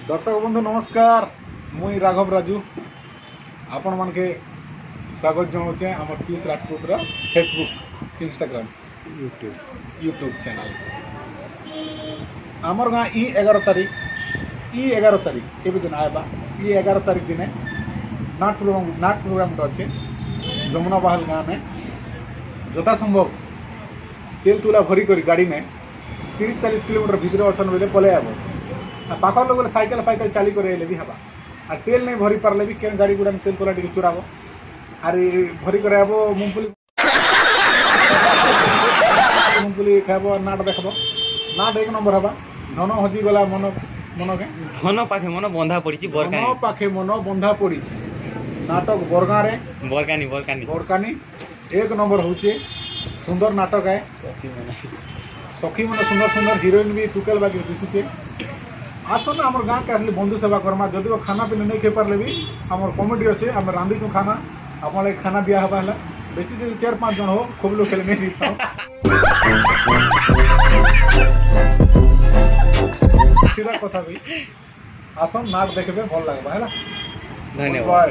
दर्शक बंधु नमस्कार। मुई राघव राजू आपण मान के स्वागत जनाऊे आम Piyush Rajput Facebook Instagram YouTube channel. आमर गाँ 11 तारीख एवं आएबा 11 तारीख दिन नाट प्रोग्राम अच्छे जमुना बहाल गाँव में जथा संभव तेल तुला भरी कर गाड़ी में 30-40 किलोमीटर भितर अच्छन बोले पलै आब पाख लोग बोले साइकेल फाइकेल चाली कर भी हवा आ तेल नहीं भरी पारे भी केन गाड़ी गुड़ा तेल तुला टी चुराब आर भरी कर आब मुंगफली खाब नाट देखब नाट 1 नंबर हवा। धन हजी गला मन मन के धन पाखे मन बंधा पड़ी धन पाखे मन बंधा पड़ी नाटक बरगाँ बरकानी 1 नंबर होचे सुंदर नाटक है। सखी मन सुंदर सुंदर हिरोइन भी टुकेल बाकी दिशुचे आसन आम गाँ के आसले बंधु सेवा करमा जदि वो खाना पीना नहीं खाई पारे भी आम कमेडी अच्छे आम रांधीचु खाना आप खाना दिया हवा है बेसी से 4-5 जन हो खूब लोग खेले नहीं सीधा कथा भी आसन नाट देखबे भल लगबा है। धन्यवाद।